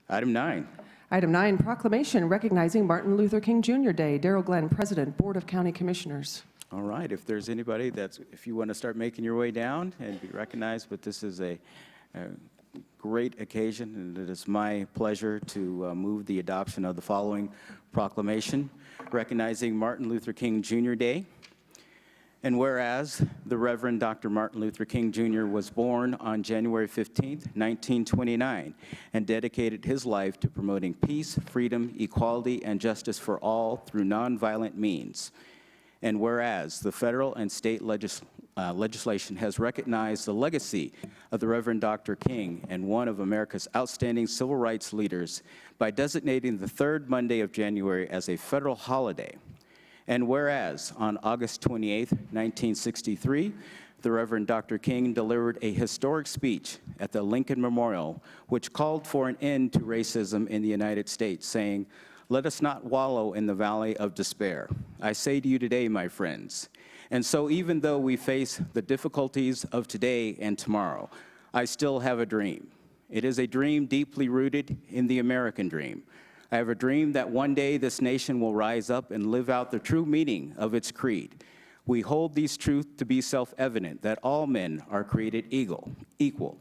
Item 9. Item 9, proclamation recognizing Martin Luther King Jr. Day. Darrell Glenn, President, Board of County Commissioners. All right, if there's anybody if you want to start making your way down and be recognized, but this is a great occasion, and it is my pleasure to move the adoption of the following proclamation recognizing Martin Luther King Jr. Day. And whereas the Reverend Dr. Martin Luther King Jr. was born on January 15, 1929, and dedicated his life to promoting peace, freedom, equality, and justice for all through nonviolent means. And whereas the federal and state legislation has recognized the legacy of the Reverend Dr. King and one of America's outstanding civil rights leaders by designating the third Monday of January as a federal holiday. And whereas on August 28, 1963, the Reverend Dr. King delivered a historic speech at the Lincoln Memorial, which called for an end to racism in the United States, saying, "Let us not wallow in the valley of despair. I say to you today, my friends." And so even though we face the difficulties of today and tomorrow, I still have a dream. It is a dream deeply rooted in the American dream. I have a dream that one day this nation will rise up and live out the true meaning of its creed. We hold these truths to be self-evident, that all men are created equal.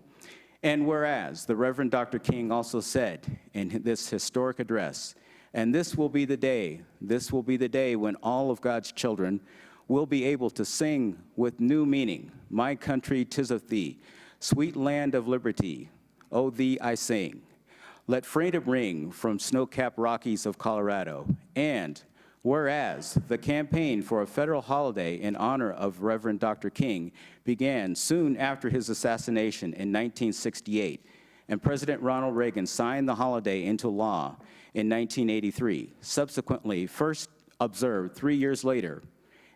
And whereas the Reverend Dr. King also said in this historic address, and this will be the day when all of God's children will be able to sing with new meaning, "My country, 'tis of thee, sweet land of liberty, O thee I sing. Let freedom ring from snow-capped Rockies of Colorado." And whereas the campaign for a federal holiday in honor of Reverend Dr. King began soon after his assassination in 1968, and President Ronald Reagan signed the holiday into law in 1983, subsequently first observed 3 years later.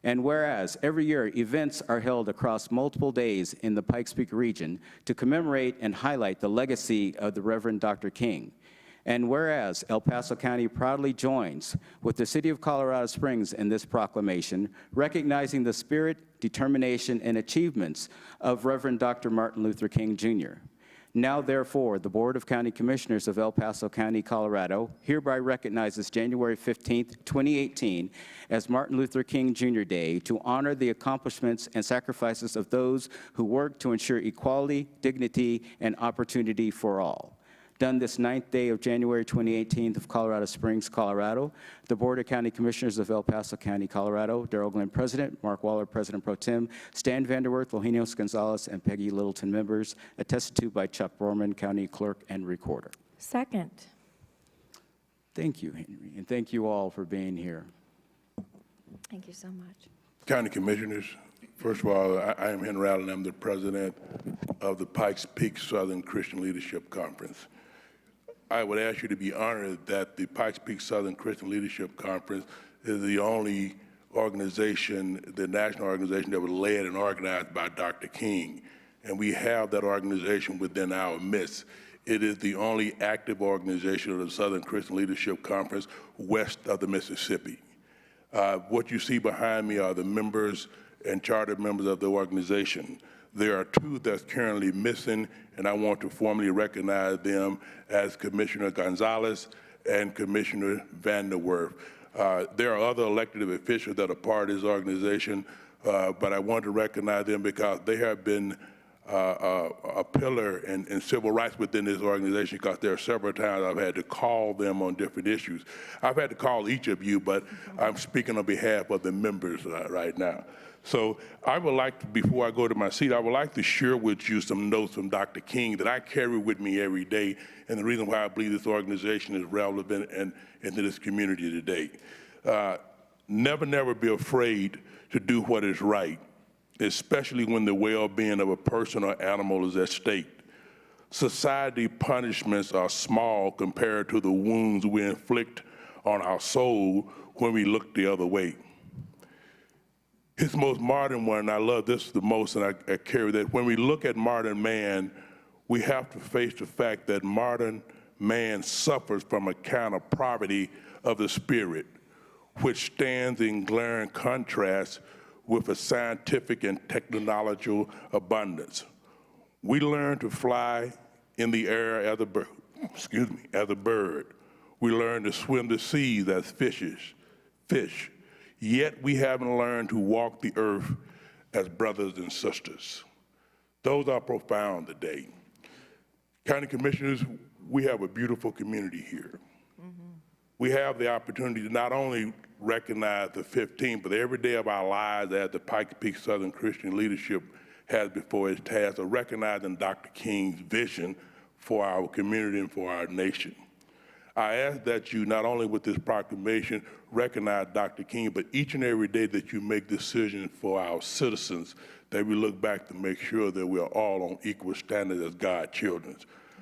And whereas every year events are held across multiple days in the Pikes Peak region to commemorate and highlight the legacy of the Reverend Dr. King. And whereas El Paso County proudly joins with the City of Colorado Springs in this proclamation, recognizing the spirit, determination, and achievements of Reverend Dr. Martin Luther King Jr. Now, therefore, the Board of County Commissioners of El Paso County, Colorado, hereby recognizes January 15, 2018, as Martin Luther King Jr. Day to honor the accomplishments and sacrifices of those who work to ensure equality, dignity, and opportunity for all. Done this 9th day of January 2018 of Colorado Springs, Colorado, the Board of County Commissioners of El Paso County, Colorado, Darrell Glenn, President, Mark Waller, President Pro Tem, Stan Vanderwerth, Logenius Gonzalez, and Peggy Littleton, members, attested to by Chuck Borman, County Clerk and Recorder. Second. Thank you, Henry, and thank you all for being here. Thank you so much. County Commissioners, first of all, I am Henry Allen. I'm the president of the Pikes Peak Southern Christian Leadership Conference. I would ask you to be honored that the Pikes Peak Southern Christian Leadership Conference is the only organization, the national organization that was led and organized by Dr. King. And we have that organization within our midst. It is the only active organization of the Southern Christian Leadership Conference west of the Mississippi. What you see behind me are the members and charter members of the organization. There are two that's currently missing, and I want to formally recognize them as Commissioner Gonzalez and Commissioner Vanderwerth. There are other elected officials that are part of this organization, but I want to recognize them because they have been a pillar in civil rights within this organization, because there are several times I've had to call them on different issues. I've had to call each of you, but I'm speaking on behalf of the members right now. So I would like to, before I go to my seat, I would like to share with you some notes from Dr. King that I carry with me every day, and the reason why I believe this organization is relevant and into this community today. Never be afraid to do what is right, especially when the well-being of a person or animal is at stake. Society punishments are small compared to the wounds we inflict on our soul when we look the other way. His most modern one, I love this the most, and I carry that. When we look at modern man, we have to face the fact that modern man suffers from a kind of poverty of the spirit, which stands in glaring contrast with a scientific and technological abundance. We learn to fly in the air as a bird. as a bird. We learn to swim the seas as fish. Yet we haven't learned to walk the earth as brothers and sisters. Those are profound today. County Commissioners, we have a beautiful community here. We have the opportunity to not only recognize the 15th, but every day of our lives as the Pikes Peak Southern Christian Leadership has before its task of recognizing Dr. King's vision for our community and for our nation. I ask that you, not only with this proclamation, recognize Dr. King, but each and every day that you make decisions for our citizens, that we look back to make sure that we are all on equal standards as God's children.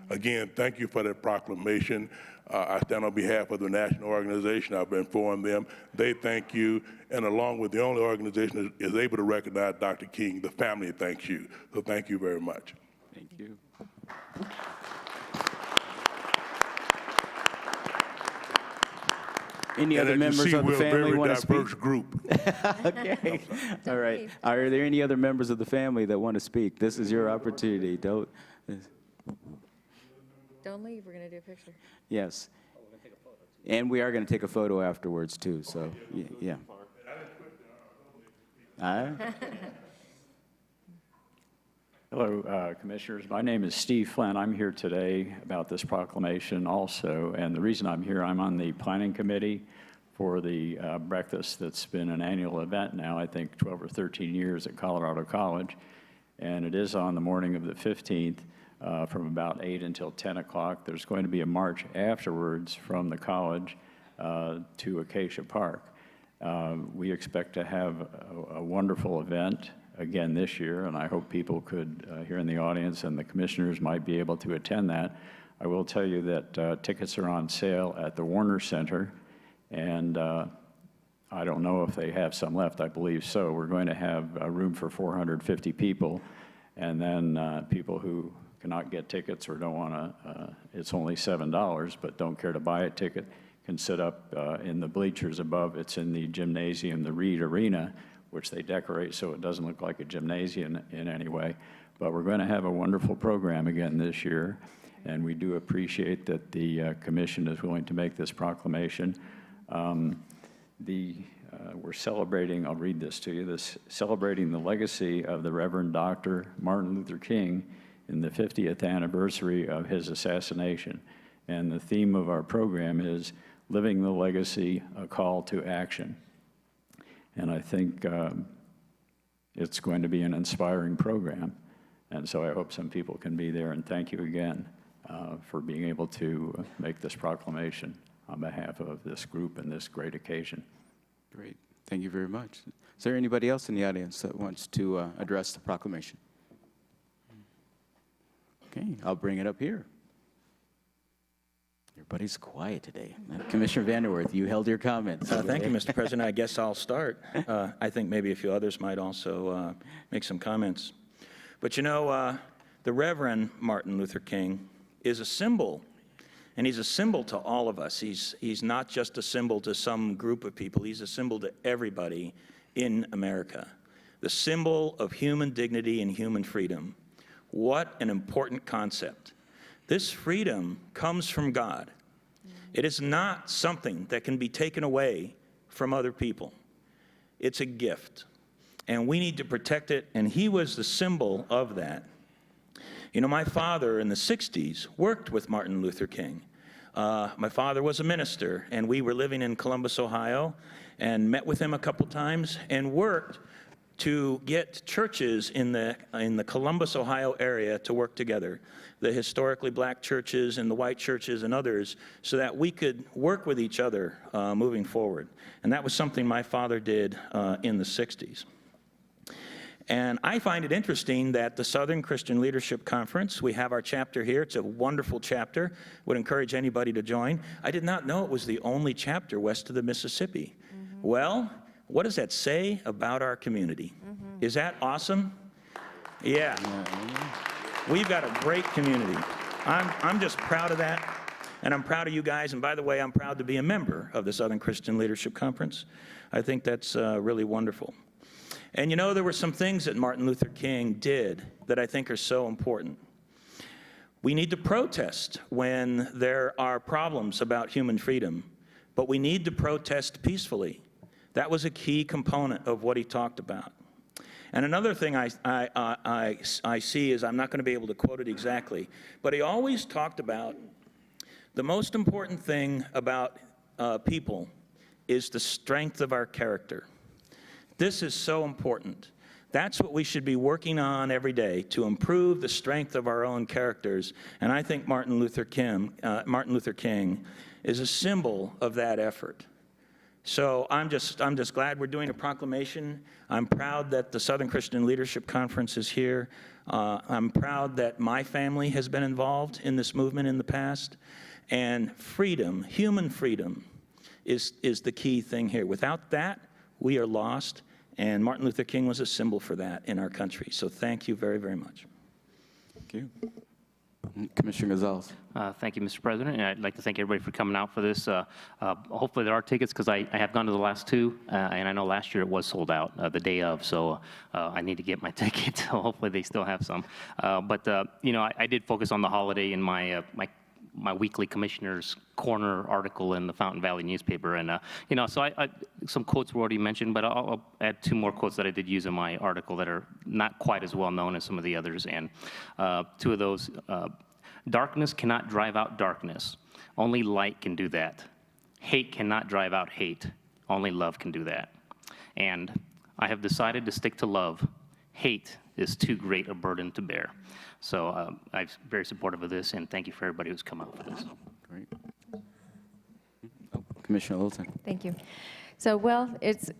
Again, thank you for that proclamation. I stand on behalf of the national organization. I've informed them. They thank you, and along with the only organization that is able to recognize Dr. King, the family thanks you. So thank you very much. Thank you. Any other members of the family want to speak? We're a very diverse group. Okay. All right. Are there any other members of the family that want to speak? This is your opportunity. Don't leave, we're going to do a picture. Yes. And we are going to take a photo afterwards, too, so, yeah. Hello, Commissioners. My name is Steve Flynn. I'm here today about this proclamation also, and the reason I'm here, I'm on the Planning Committee for the breakfast that's been an annual event now, I think 12 or 13 years at Colorado College, and it is on the morning of the 15th. From about 8 until 10 o'clock. There's going to be a march afterwards from the college to Acacia Park. We expect to have a wonderful event again this year, and I hope people could, here in the audience and the commissioners might be able to attend that. I will tell you that tickets are on sale at the Warner Center, and I don't know if they have some left. I believe so. We're going to have room for 450 people, and then people who cannot get tickets or don't want to, it's only $7, but don't care to buy a ticket, can sit up in the bleachers above. It's in the gymnasium, the Reed Arena, which they decorate so it doesn't look like a gymnasium in any way. But we're going to have a wonderful program again this year, and we do appreciate that the commission is willing to make this proclamation. We're celebrating, I'll read this to you, celebrating the legacy of the Reverend Dr. Martin Luther King in the 50th anniversary of his assassination. And the theme of our program is Living the Legacy, a Call to Action. And I think it's going to be an inspiring program. And so I hope some people can be there. And thank you again for being able to make this proclamation on behalf of this group and this great occasion. Great. Thank you very much. Is there anybody else in the audience that wants to address the proclamation? Okay, I'll bring it up here. Everybody's quiet today. Commissioner Vanderwerth, you held your comments. Thank you, Mr. President. I guess I'll start. I think maybe a few others might also make some comments. But you know, the Reverend Martin Luther King is a symbol, and he's a symbol to all of us. He's not just a symbol to some group of people. He's a symbol to everybody in America. The symbol of human dignity and human freedom. What an important concept. This freedom comes from God. It is not something that can be taken away from other people. It's a gift, and we need to protect it, and he was the symbol of that. You know, my father in the 60s worked with Martin Luther King. My father was a minister, and we were living in Columbus, Ohio, and met with him a couple times and worked to get churches in the Columbus, Ohio area to work together, the historically black churches and the white churches and others, so that we could work with each other moving forward. And that was something my father did in the 60s. And I find it interesting that the Southern Christian Leadership Conference, we have our chapter here. It's a wonderful chapter. Would encourage anybody to join. I did not know it was the only chapter west of the Mississippi. Mm-hmm. Well, what does that say about our community? Mm-hmm. Is that awesome? Yeah. We've got a great community. I'm just proud of that, and I'm proud of you guys. And by the way, I'm proud to be a member of the Southern Christian Leadership Conference. I think that's really wonderful. And you know, there were some things that Martin Luther King did that I think are so important. We need to protest when there are problems about human freedom, but we need to protest peacefully. That was a key component of what he talked about. And another thing I see is, I'm not going to be able to quote it exactly, but he always talked about the most important thing about people is the strength of our character. This is so important. That's what we should be working on every day, to improve the strength of our own characters. And I think Martin Luther King is a symbol of that effort. So I'm just glad we're doing a proclamation. I'm proud that the Southern Christian Leadership Conference is here. I'm proud that my family has been involved in this movement in the past. And freedom, human freedom, is the key thing here. Without that, we are lost. And Martin Luther King was a symbol for that in our country. So thank you very, very much. Thank you. Commissioner Gonzalez. Thank you, Mr. President, and I'd like to thank everybody for coming out for this. Hopefully there are tickets, because I have gone to the last two, and I know last year it was sold out the day of, so I need to get my ticket, so hopefully they still have some. You know, I did focus on the holiday in my weekly Commissioner's Corner article in the Fountain Valley newspaper, and you know, so some quotes were already mentioned, but I'll add two more quotes that I did use in my article that are not quite as well known as some of the others, and two of those. Darkness cannot drive out darkness. Only light can do that. Hate cannot drive out hate. Only love can do that. And I have decided to stick to love. Hate is too great a burden to bear. So I'm very supportive of this, and thank you for everybody who's come out for this. Great. Commissioner Littleton. Thank you. So, well, it's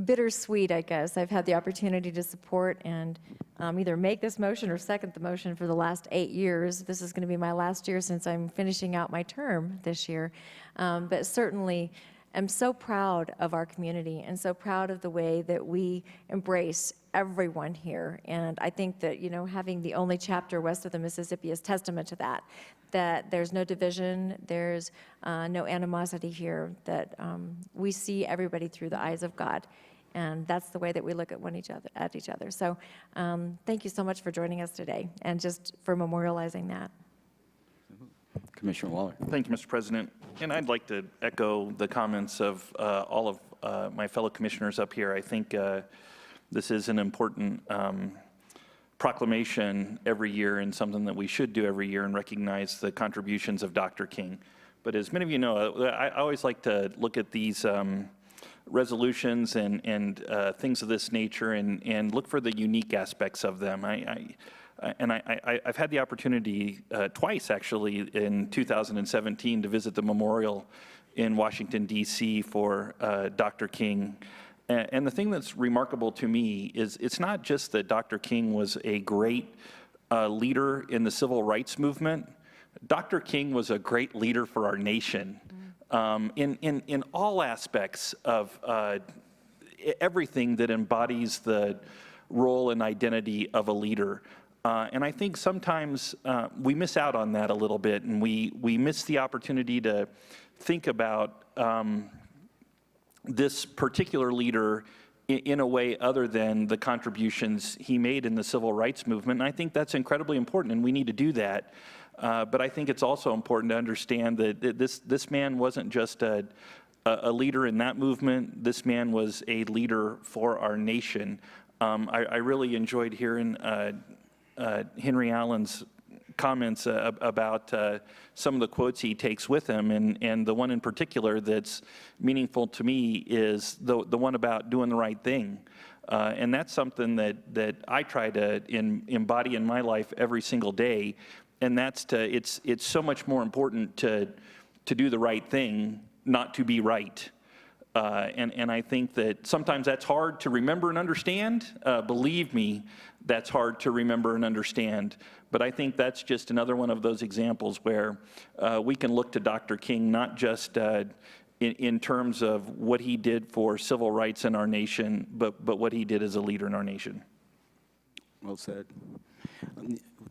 bittersweet, I guess. I've had the opportunity to support and either make this motion or second the motion for the last 8 years. This is going to be my last year since I'm finishing out my term this year. But certainly, I'm so proud of our community and so proud of the way that we embrace everyone here. And I think that, you know, having the only chapter west of the Mississippi is testament to that, that there's no division, there's no animosity here, that we see everybody through the eyes of God. And that's the way that we look at each other. So thank you so much for joining us today and just for memorializing that. Commissioner Waller. Thank you, Mr. President. And I'd like to echo the comments of all of my fellow commissioners up here. I think this is an important proclamation every year, and something that we should do every year, and recognize the contributions of Dr. King. But as many of you know, I always like to look at these resolutions and things of this nature and look for the unique aspects of them. I've had the opportunity twice, actually, in 2017 to visit the memorial in Washington, D.C. for Dr. King. And the thing that's remarkable to me is it's not just that Dr. King was a great leader in the civil rights movement. Dr. King was a great leader for our nation in all aspects of everything that embodies the role and identity of a leader. And I think sometimes we miss out on that a little bit, and we miss the opportunity to think about this particular leader in a way other than the contributions he made in the civil rights movement. And I think that's incredibly important, and we need to do that. But I think it's also important to understand that this man wasn't just a leader in that movement. This man was a leader for our nation. I really enjoyed hearing Henry Allen's comments about some of the quotes he takes with him, and the one in particular that's meaningful to me is the one about doing the right thing. And that's something that I try to embody in my life every single day, and that's it's so much more important to do the right thing, not to be right. And I think that sometimes that's hard to remember and understand. Believe me, that's hard to remember and understand. But I think that's just another one of those examples where we can look to Dr. King not just in terms of what he did for civil rights in our nation, but what he did as a leader in our nation. Well said.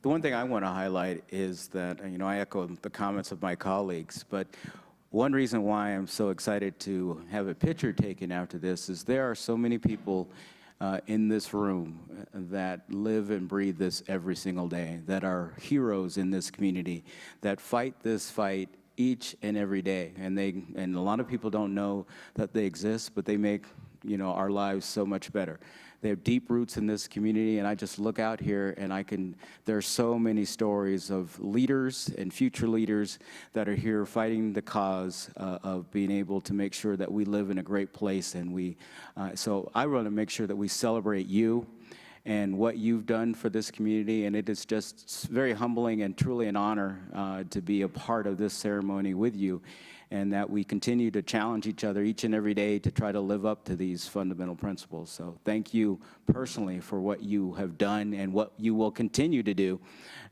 The one thing I want to highlight is that, you know, I echo the comments of my colleagues, but one reason why I'm so excited to have a picture taken after this is there are so many people in this room that live and breathe this every single day, that are heroes in this community, that fight this fight each and every day. And a lot of people don't know that they exist, but they make, our lives so much better. They have deep roots in this community, and I just look out here and there are so many stories of leaders and future leaders that are here fighting the cause of being able to make sure that we live in a great place. And so I want to make sure that we celebrate you and what you've done for this community, and it is just very humbling and truly an honor to be a part of this ceremony with you, and that we continue to challenge each other each and every day to try to live up to these fundamental principles. So thank you personally for what you have done and what you will continue to do,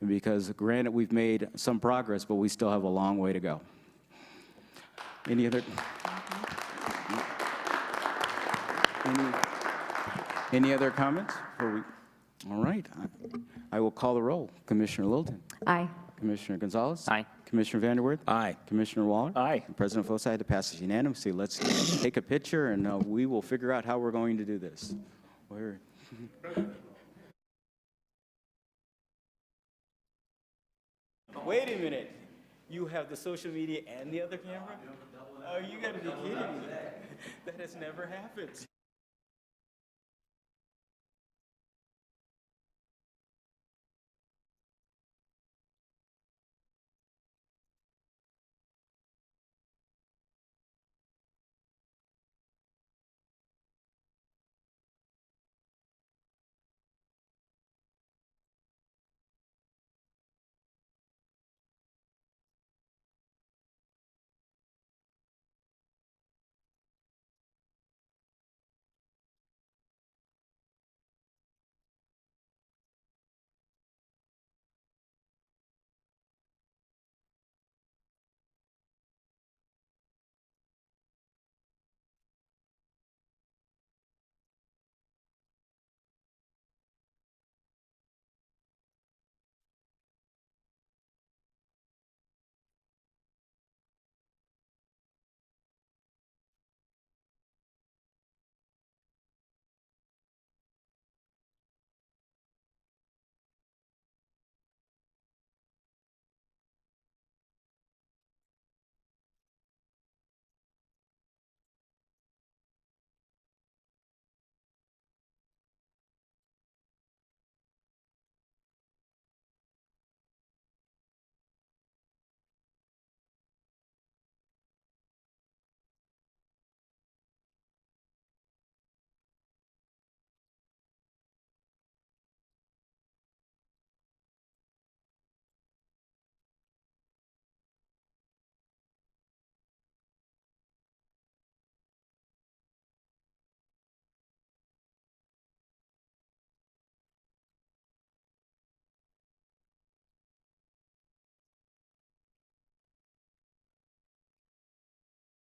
because granted, we've made some progress, but we still have a long way to go. Any other comments? All right. I will call the roll. Commissioner Littleton. Aye. Commissioner Gonzalez. Aye. Commissioner Vanderwerth. Aye. Commissioner Waller. Aye. And President Fossey, it passes unanimously. Let's take a picture, and we will figure out how we're going to do this. Wait a minute. You have the social media and the other camera? Oh, you got to be kidding me. That has never happened.